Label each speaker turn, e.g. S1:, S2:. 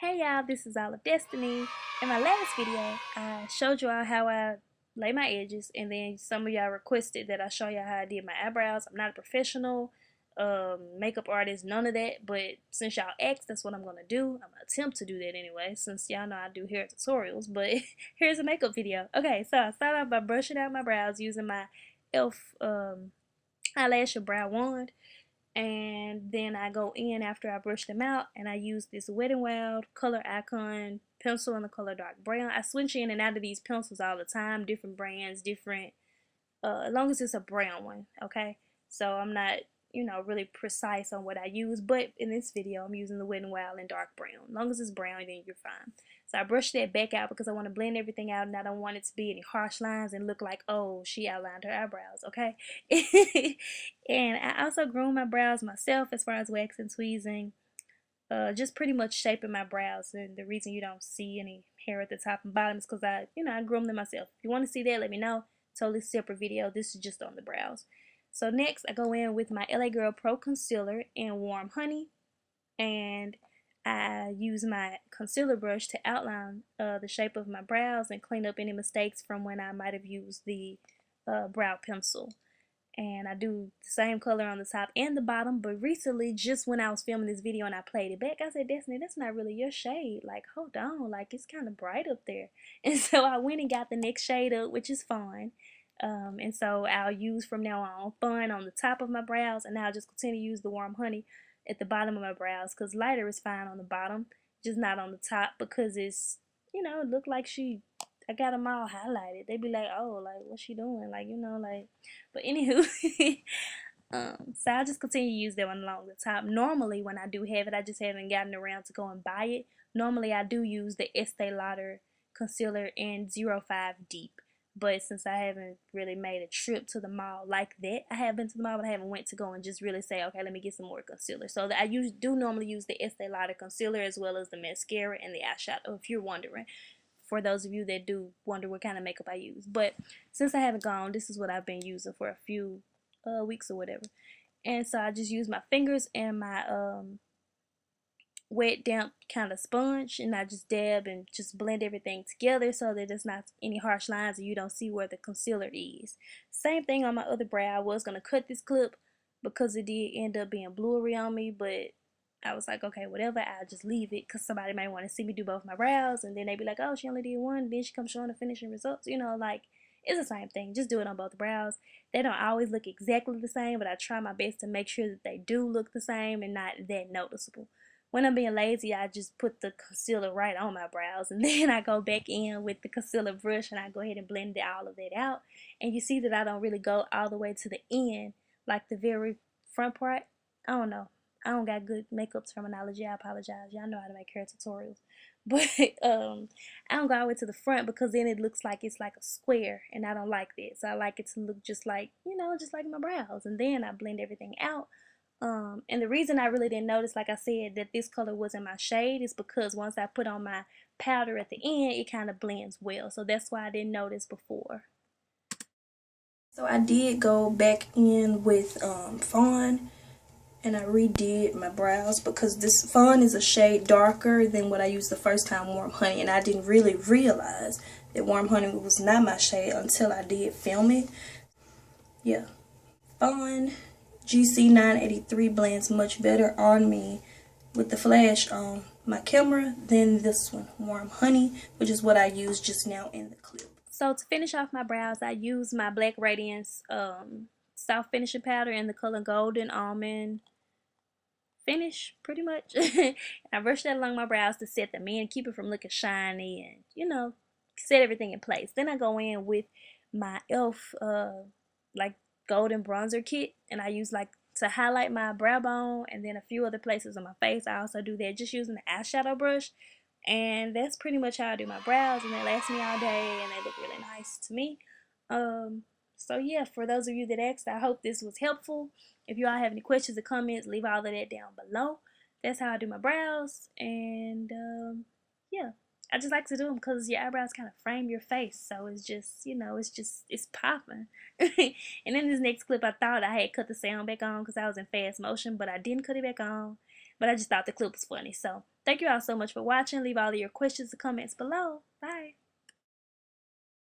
S1: Hey y'all, this is All of Destiny. In my last video, I showed y'all how I lay my edges, and then some of y'all requested that I show y'all how I did my eyebrows. I'm not a professional makeup artist, none of that, but since y'all asked, that's what I'm gonna do. I'm gonna attempt to do that anyway, since y'all know I do hair tutorials, but here's a makeup video. Okay, so I start off by brushing out my brows using my e.l.f. Eyelash brow wand. And then I go in after I brush them out and I use this Wet n Wild Coloricon pencil in the color dark brown. I switch in and out of these pencils all the time, different brands, different as long as it's a brown one, okay? So I'm not, really precise on what I use, but in this video I'm using the Wet n Wild in dark brown. As long as it's brown, then you're fine. So I brush that back out because I want to blend everything out and I don't want it to be any harsh lines and look like, oh, she outlined her eyebrows, okay? And I also groom my brows myself as far as wax and tweezing. Just pretty much shaping my brows, and the reason you don't see any hair at the top and bottom is because I groom them myself. If you want to see that, let me know. Totally separate video. This is just on the brows. So next I go in with my LA Girl Pro Concealer in Warm Honey, and I use my concealer brush to outline the shape of my brows and clean up any mistakes from when I might have used the brow pencil. And I do the same color on the top and the bottom, but recently, just when I was filming this video and I played it back, I said, Destiny, that's not really your shade. Like, hold on, like, it's kind of bright up there. And so I went and got the next shade up, which is Fawn. And so I'll use from now on Fawn on the top of my brows, and I'll just continue to use the Warm Honey at the bottom of my brows, because lighter is fine on the bottom, just not on the top, because it's, it looked like I got them all highlighted. They be like, oh, like, what's she doing? Like, like, but anywho, so I'll just continue to use that one along the top. Normally, when I do have it, I just haven't gotten around to go and buy it. Normally, I do use the Estee Lauder Concealer in 05 Deep. But since I haven't really made a trip to the mall like that, I have been to the mall, but I haven't went to go and just really say, okay, let me get some more concealer. So I do normally use the Estee Lauder Concealer as well as the mascara and the eyeshadow, if you're wondering, for those of you that do wonder what kind of makeup I use. But since I haven't gone, this is what I've been using for a few weeks or whatever. And so I just use my fingers and my wet damp kind of sponge, and I just dab and just blend everything together so that there's not any harsh lines and you don't see where the concealer is. Same thing on my other brow. I was going to cut this clip because it did end up being bluery on me, but I was like, okay, whatever, I'll just leave it because somebody might want to see me do both my brows, and then they be like, oh, she only did one, and then she comes showing the finishing results, like, it's the same thing. Just do it on both brows. They don't always look exactly the same, but I try my best to make sure that they do look the same and not that noticeable. When I'm being lazy, I just put the concealer right on my brows, and then I go back in with the concealer brush and I go ahead and blend all of that out. And you see that I don't really go all the way to the end, like the very front part. I don't know. I don't got good makeup terminology. I apologize. Y'all know how to make hair tutorials. But I don't go all the way to the front because then it looks like it's like a square, and I don't like that. So I like it to look just like, just like my brows. And then I blend everything out. And the reason I really didn't notice, like I said, that this color wasn't my shade is because once I put on my powder at the end, it kind of blends well. So that's why I didn't notice before. So I did go back in with Fawn, and I redid my brows because this Fawn is a shade darker than what I used the first time, Warm Honey, and I didn't really realize that Warm Honey was not my shade until I did film it. Yeah, Fawn GC 983 blends much better on me with the flash on my camera than this one, Warm Honey, which is what I used just now in the clip. So to finish off my brows, I use my Black Radiance soft finishing powder in the color Golden Almond finish, pretty much. I brush that along my brows to set them in, keep it from looking shiny, and set everything in place. Then I go in with my e.l.f. Like golden bronzer kit, and I use like to highlight my brow bone and then a few other places on my face. I also do that just using the eyeshadow brush, and that's pretty much how I do my brows, and they last me all day and they look really nice to me. So yeah, for those of you that asked, I hope this was helpful. If you all have any questions or comments, leave all of that down below. That's how I do my brows, and yeah, I just like to do them because your eyebrows kind of frame your face, so it's just, it's popping. And in this next clip, I thought I had cut the sound back on because I was in fast motion, but I didn't cut it back on. But I just thought the clip was funny. So thank you all so much for watching. Leave all of your questions and comments below. Bye.